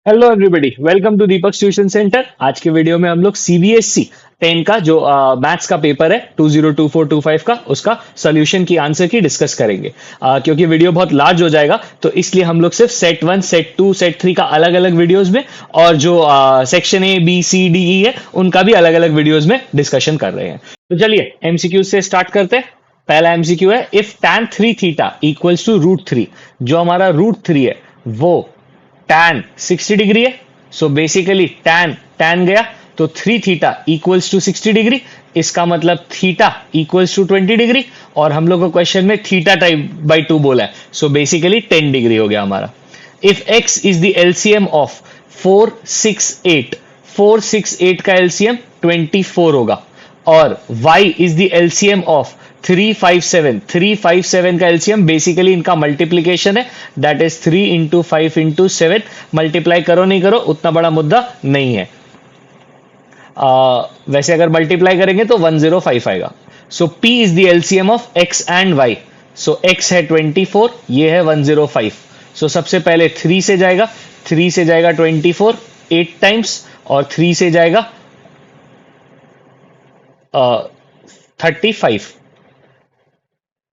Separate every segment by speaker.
Speaker 1: Hello everybody, welcome to Deepak tuition centre. आज के video में हम लोग सीबीएसई 10 का जो मैथ्स का पेपर है 2024-25 का उसका सॉल्यूशन की आंसर की डिस्कस करेंगे। क्योंकि वीडियो बहुत लार्ज हो जाएगा तो इसलिए हम लोग सिर्फ सेट 1, सेट 2, सेट 3 का अलग अलग वीडियोस में और जो section A B C D E है उनका भी अलग अलग वीडियोस में डिस्कशन कर रहे हैं। तो चलिए एमसीक्यू से स्टार्ट करते हैं। पहला एमसीक्यू है, if tan 3 theta equals to √3, जो हमारा √3 है वो tan 60 डिग्री है। सो बेसिकली tan गया तो 3 थीटा इक्वल्स टू 60 डिग्री। इसका मतलब थीटा इक्वल्स टू 20 डिग्री और हम लोग को क्वेश्चन में थीटा टाइप बाई 2 बोला है। सो बेसिकली 10 डिग्री हो गया हमारा। If x is the LCM of 468, 468 का एलसीएम 24 होगा और y is the LCM of 357, 357 का एलसीएम बेसिकली इनका मल्टीप्लीकेशन है, that is 3 into 5 into 7। Multiply करो नहीं करो उतना बड़ा मुद्दा नहीं है। वैसे अगर मल्टीप्लाई करेंगे तो 105 आएगा। सो p is the LCM of x and y। So x है 24, ये है 105। सो सबसे पहले 3 से जाएगा, 3 से जाएगा 24 8 टाइम्स और 3 से जाएगा 35।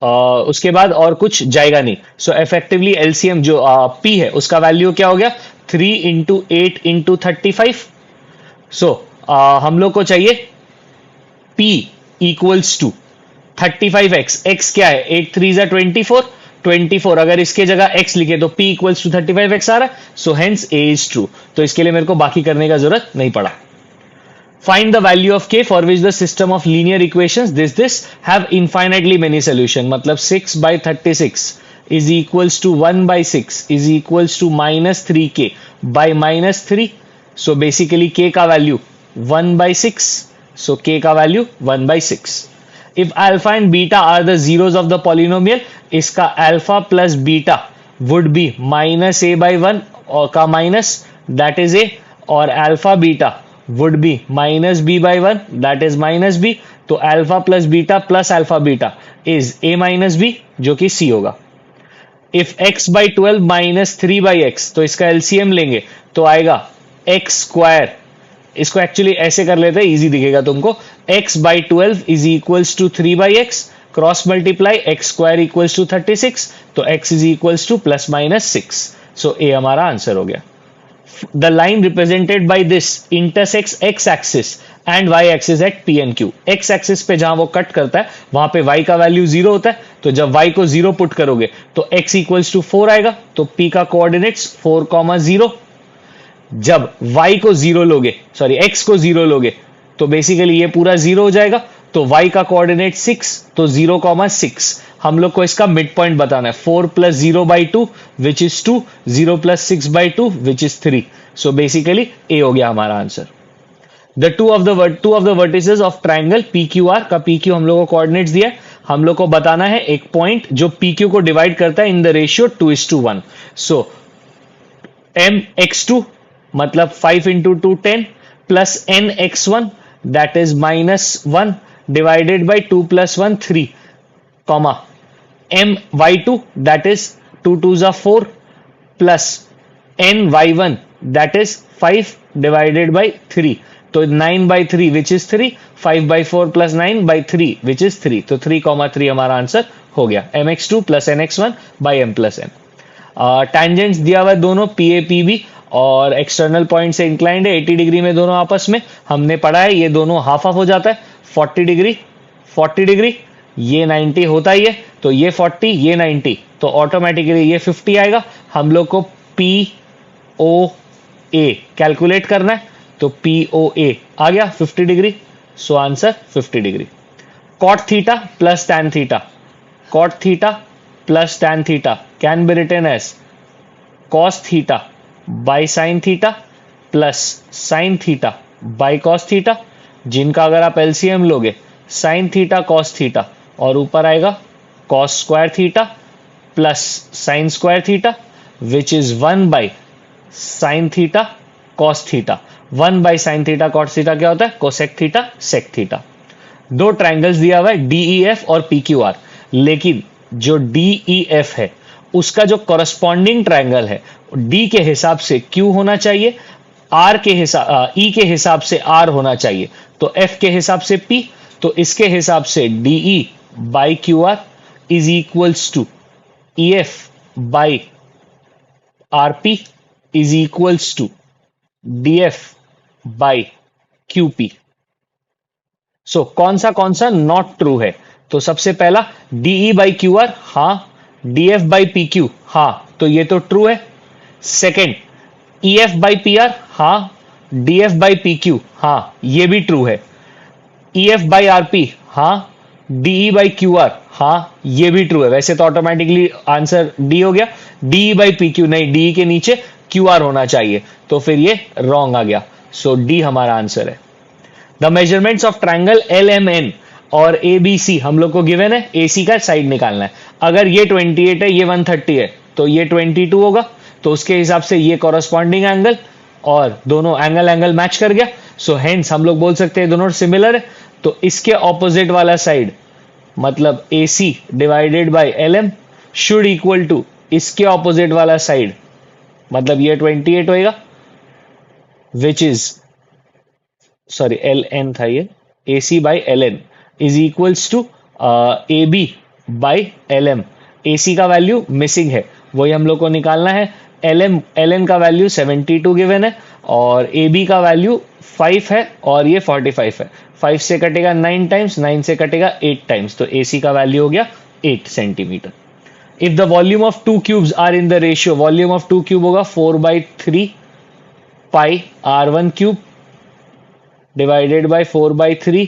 Speaker 1: उसके बाद और कुछ जाएगा नहीं। सो इफेक्टिवली एलसीएम जो p है उसका वैल्यू क्या हो गया, 3 इंटू 8 इंटू 35। सो हम लोग को चाहिए p equals to 35x। x क्या है, 8 3 जा 24, 24 अगर इसके जगह x लिखे तो p इक्वल्स टू 35x आ रहा है। So hence a is true. तो इसके लिए मेरे को बाकी करने का जरूरत नहीं पड़ा। Find the value of k for which the system of linear equations this have infinitely many solution। मतलब 6 by 36 is equals to 1 by 6 is equals to minus 3k by minus 3। So basically k का value 1 by 6। So k का value 1 by 6। If alpha and beta are the zeros of the polynomial, इसका alpha plus beta would be minus a by 1 और का minus that is a, और alpha beta would be minus b by 1 that is minus b। तो alpha plus beta plus alpha beta is a minus b जो कि c होगा। if x by 12 minus 3 by x, तो इसका LCM लेंगे तो आएगा x स्क्वायर। इसको एक्चुअली ऐसे कर लेते हैं, इजी दिखेगा तुमको। x by 12 is equals to 3 by x, cross multiply x square equals to 36, तो x is equals to plus minus 6। So a हमारा आंसर हो गया। The line represented by this intersects x axis and y axis at p and q। x axis पे जहां वो cut करता है वहां पे y का वैल्यू 0 होता है। तो जब y को 0 पुट करोगे तो x इक्वल्स टू 4 आएगा। तो p का कोऑर्डिनेट्स 4,0। जब y को 0 लोगे, सॉरी x को 0 लोगे तो बेसिकली ये पूरा 0 हो जाएगा। तो y का कोऑर्डिनेट 6, तो 0,6। हम लोग को इसका मिड पॉइंट बताना है। 4 plus 0 by 2 which is 2, 0 plus 6 by 2 which is 3। So basically A हो गया हमारा answer. The two of the vertices of triangle P Q R का पी क्यू हम लोग को कोऑर्डिनेट्स दिया है। हम लोग को बताना है एक पॉइंट जो पी क्यू को डिवाइड करता है in the ratio 2:1। So m x two मतलब 5 into 2 10 plus n x one that is -1 divided by 2 प्लस 1 3 comma m y2 that is 2 2s are 4 plus n y1 that is 5 divided by 3। तो 9 by 3 which is 3, 5 by 4 plus 9 by 3 which is 3। तो 3,3 हमारा answer हो गया। mx2 plus nx1 by m plus n। Tangents दिया हुआ है दोनों P A P B और एक्सटर्नल पॉइंट से इंक्लाइंड है 80 डिग्री में दोनों आपस में। हमने पढ़ा है ये दोनों हाफ हाफ हो जाता है। 40 डिग्री 40 डिग्री, ये 90 होता ही है। तो ये 40 ये 90, तो ऑटोमेटिकली ये 50 आएगा। हम लोग को पी ओ ए कैलकुलेट करना है तो पी ओ ए आ गया 50 degree. So answer 50 degree. Cot theta plus tan theta, cot theta plus tan theta can be written as cos theta by sine theta plus sine theta by cos theta, जिनका अगर आप LCM लोगे sine theta cos theta और ऊपर आएगा cos square theta plus sine square theta which is 1 by sine theta cos theta. 1 by sine theta cos theta क्या होता है, कोसेक थीटा सेक थीटा। दो ट्राइंगल्स दिया हुआ है डीईएफ और पीक्यूआर, लेकिन जो डीईएफ है उसका जो कॉरस्पॉन्डिंग ट्रायंगल है डी के हिसाब से क्यू होना चाहिए, आर के हिसाब ई के हिसाब से आर होना चाहिए, तो एफ के हिसाब से पी, तो इसके हिसाब से DE by Q R is equals to E F by R P is equals to D F by Q P. So कौन सा नॉट ट्रू है? तो सबसे पहला डीई बाई क्यू आर, हाँ, D F by P Q, हाँ, तो ये तो ट्रू है। Second E F by P R, हाँ, D F by P Q, हाँ, ये भी ट्रू है। E F by R P, हाँ, डीई बाई क्यू आर, हाँ, ये भी ट्रू है। वैसे तो ऑटोमेटिकली आंसर डी हो गया, डीई बाई पी क्यू नहीं, डीई के नीचे क्यू आर होना चाहिए, तो फिर ये रॉन्ग आ गया। सो डी हमारा आंसर है। The measurements of triangle L M N और ए बी सी हम लोग को गिवन है, ए सी का साइड निकालना है। अगर ये 28 है, ये 130 है, तो ये 22 होगा, तो उसके हिसाब से ये कॉरस्पॉन्डिंग एंगल और दोनों एंगल मैच कर गया। सो हेंस हम लोग बोल सकते हैं दोनों सिमिलर है। तो इसके ऑपोजिट वाला साइड मतलब A C divided by L M should equal to इसके ऑपोजिट वाला साइड, मतलब ये 28 होएगा, which is sorry L N था ये, A C by L N is equals to A B by L M. A C का value missing है, वही हम लोग को निकालना है। एल एन का वैल्यू 72 गिवन है और ए बी का वैल्यू 5 है और ये 45 है। 5 से कटेगा 9 टाइम्स, 9 से कटेगा 8 टाइम्स, तो ए सी का वैल्यू हो गया 8 centimetre. If the volume of two cubes are in the ratio, volume of two cube होगा 4/3 pi R1 cube divided by 4/3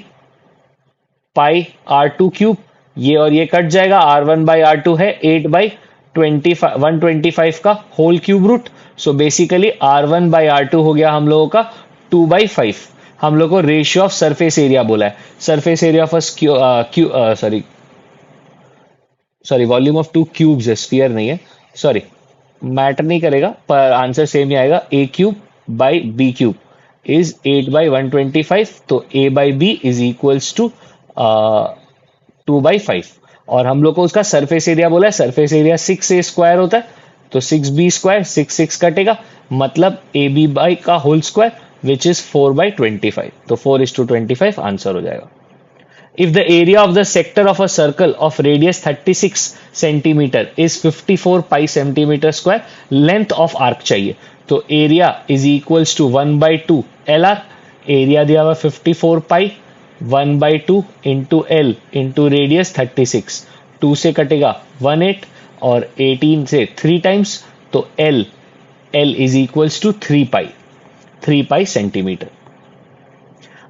Speaker 1: pi R2 cube, ये और ये कट जाएगा, R1 बाई R2 है 125 का whole cube root. So basically R1 by R2 हो गया हम लोगों का 2/5। हम लोग को रेशियो ऑफ सरफेस एरिया बोला है, surface area of sorry volume of two cubes है, स्फीयर नहीं है, सॉरी मैटर नहीं करेगा, पर आंसर सेम ही आएगा। A cube by B cube is 8/125, तो A by B is equals to 2/5 और हम लोग को उसका सरफेस एरिया बोला है, सरफेस एरिया 6a स्क्वायर होता है, तो 6b स्क्वायर 6 कटेगा, मतलब ए बी बाई का होल स्क्वायर विच इज 4/25, तो 4:25 आंसर हो जाएगा। If the area of the sector of a circle of radius 36 centimeter is 54 pi centimeter square, length of arc चाहिए, तो area is equals to 1/2 LR, area दिया हुआ 54 pi 1/2 into L into radius 36, 2 से कटेगा 18 और 18 से 3 times, तो L is equals to 3 pi centimeter.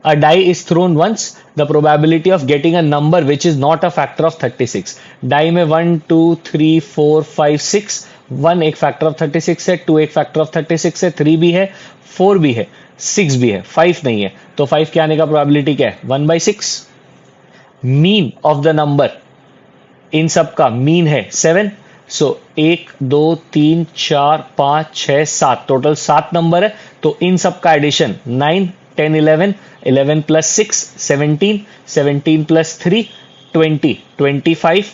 Speaker 1: A die is thrown once, the probability of getting a number which is not a factor of 36. Die में 1 2 3 4 5 6, 1 एक factor of 36 है, 2 एक factor of 36 है, 3 भी है, 4 भी है, 6 भी है, 5 नहीं है, तो 5 के आने का प्रोबेबिलिटी क्या है? 1/6। Mean of the number in सब का मीन है 7, सो 1 2 3 4 5 6 7, टोटल 7 नंबर है, तो इन सब का addition 9 10 11 11 plus 6 17 17 plus 3 20 25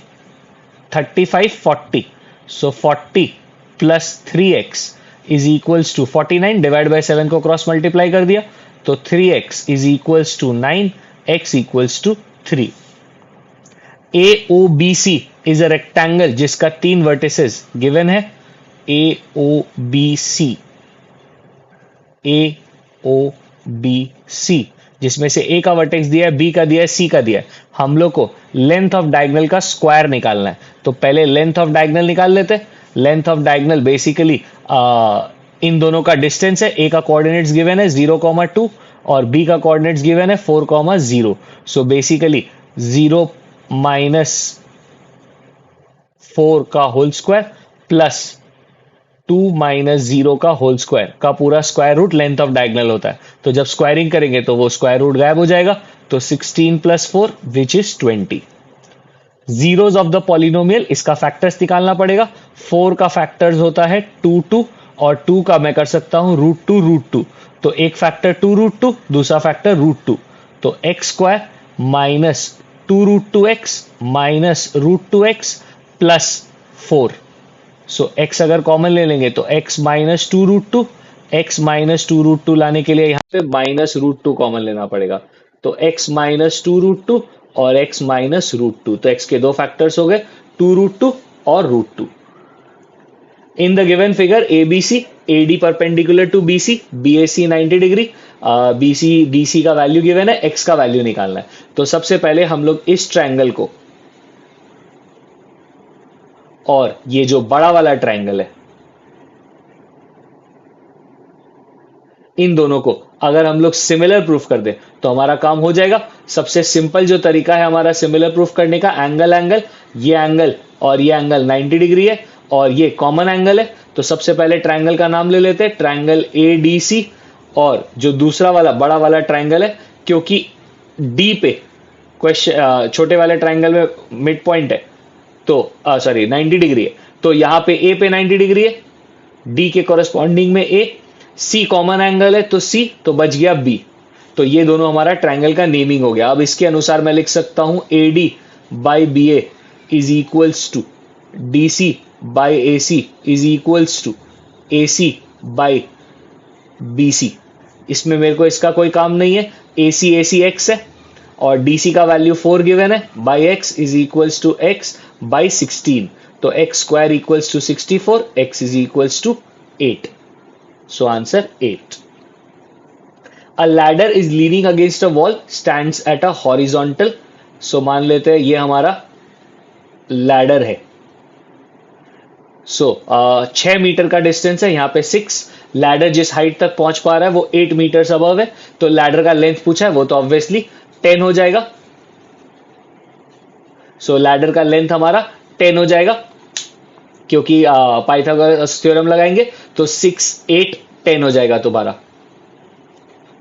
Speaker 1: 35 40, so 40 plus 3x is equals to 49, divide by 7 को क्रॉस मल्टीप्लाई कर दिया, तो 3x is equals to 9, x equals to 3। AOBC is a rectangle जिसका 3 वर्टिसेस गिवन है, AOBC जिसमें से ए का वर्टेक्स दिया है, बी का दिया है, सी का दिया है। हम लोग को लेंथ ऑफ डायगोनल का स्क्वायर निकालना है, तो पहले लेंथ ऑफ डायगोनल निकाल लेते हैं। लेंथ ऑफ डायगोनल बेसिकली इन दोनों का डिस्टेंस है, ए का कोऑर्डिनेट्स गिवन है 0,2 और बी का कोऑर्डिनेट्स गिवन है 4,0। सो बेसिकली 0 माइनस 4 का होल स्क्वायर प्लस 2 माइनस 0 का होल स्क्वायर का पूरा square root length of diagonal होता है। तो जब स्क्वायरिंग करेंगे तो वो स्क्वायर रूट गायब हो जाएगा, तो 16 plus 4 which is 20। Zeros of the polynomial, इसका फैक्टर्स निकालना पड़ेगा। 4 का फैक्टर्स होता है 2 और 2 का मैं कर सकता हूं √2, तो एक फैक्टर 2√2, दूसरा फैक्टर √2, तो x स्क्वायर minus 2√2x minus √2x plus 4 so x अगर कॉमन ले लेंगे तो x minus two root two, x minus two root two लाने के लिए यहाँ पे माइनस रूट टू कॉमन लेना पड़ेगा। तो x minus two root two और x माइनस रूट टू, तो x के दो फैक्टर्स हो गए, टू रूट टू और root two. In the given figure ABC, AD perpendicular to BC, BAC 90 degree, BC DC का वैल्यू गिवन है, x का वैल्यू निकालना है। तो सबसे पहले हम लोग इस ट्रायंगल को और ये जो बड़ा वाला ट्रायंगल है, इन दोनों को अगर हम लोग सिमिलर प्रूफ कर दें तो हमारा काम हो जाएगा। सबसे सिंपल जो तरीका है हमारा सिमिलर प्रूफ करने का, एंगल एंगल, ये एंगल और ये एंगल 90 डिग्री है और ये कॉमन एंगल है। तो सबसे पहले ट्रायंगल का नाम ले लेते हैं, ट्रायंगल ADC। और जो दूसरा वाला बड़ा वाला ट्रायंगल है, क्योंकि D पे क्वेश्चन छोटे वाले ट्रायंगल में मिड पॉइंट है, तो सॉरी 90 डिग्री है, तो यहाँ पे A पे 90 डिग्री है, D के कॉरेस्पॉन्डिंग में A, C कॉमन एंगल है तो C, तो बच गया B। तो ये दोनों हमारा ट्रायंगल का नेमिंग हो गया। अब इसके अनुसार मैं लिख सकता हूं AD by BA is equals to DC by AC is equals to AC by BC। इसमें मेरे को इसका कोई काम नहीं है, AC AC x है और DC का वैल्यू 4 गिवन है, by x is equals to x by 16। तो x square equals to 64, x is equals to 8। So answer 8. A ladder is leaning against a wall, stands at a horizontal. So मान लेते हैं ये हमारा ladder है। सो 6 metre का distance है, यहाँ पे 6। लैडर जिस हाइट तक पहुंच पा रहा है वो 8 मीटर्स अबव है, तो लैडर का लेंथ पूछा है वो तो ऑब्वियसली 10 हो जाएगा। सो लैडर का लेंथ हमारा 10 हो जाएगा, क्योंकि पाइथागोरस थ्योरम लगाएंगे तो 6 8 10 हो जाएगा दोबारा।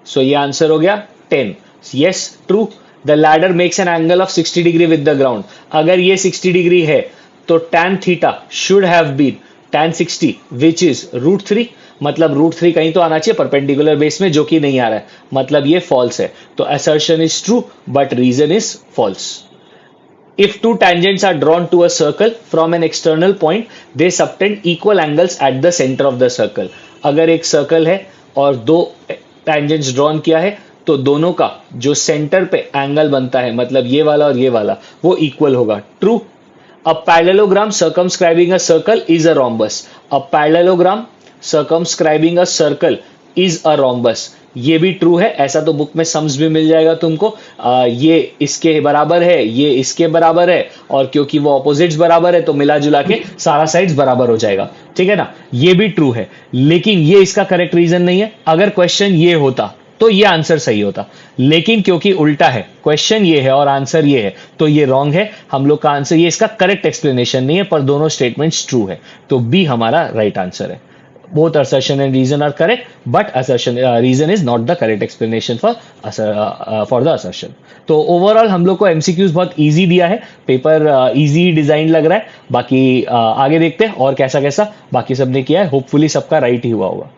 Speaker 1: सो ये आंसर हो गया 10। Yes true, the ladder makes an angle of 60 degree with the ground. अगर ये 60 डिग्री है तो tan theta should have been tan 60 which is root 3। मतलब रूट 3 कहीं तो आना चाहिए परपेंडिकुलर बेस में, जो कि नहीं आ रहा है, मतलब ये फॉल्स है। तो assertion is true but reason is false. If two tangents are drawn to a circle from an external point, they subtend equal angles at the center of the circle. अगर एक सर्कल है और दो tangents drawn किया है तो दोनों का जो सेंटर पे एंगल बनता है, मतलब ये वाला और ये वाला, वो इक्वल होगा। True. A parallelogram circumscribing a circle is a rhombus. A parallelogram circumscribing a circle is a rhombus. ये भी ट्रू है, ऐसा तो बुक में सम्स भी मिल जाएगा तुमको। ये इसके बराबर है, ये इसके बराबर है, और क्योंकि वो ऑपोजिट्स बराबर है तो मिला जुला के सारा साइड्स बराबर हो जाएगा। ठीक है ना, ये भी ट्रू है, लेकिन ये इसका करेक्ट रीजन नहीं है। अगर क्वेश्चन ये होता तो ये आंसर सही होता, लेकिन क्योंकि उल्टा है, क्वेश्चन ये है और आंसर ये है, तो ये रॉन्ग है। हम लोग का आंसर, ये इसका करेक्ट एक्सप्लेनेशन नहीं है, पर दोनों स्टेटमेंट्स ट्रू है, तो बी हमारा राइट आंसर है। Both assertion and reason are correct, but reason is not the correct explanation for the assertion. तो ओवरऑल हम लोग को MCQs बहुत इजी दिया है, पेपर इजी डिजाइन लग रहा है। बाकी आगे देखते हैं और कैसा कैसा बाकी सबने किया है। होपफुली सबका राइट ही हुआ होगा।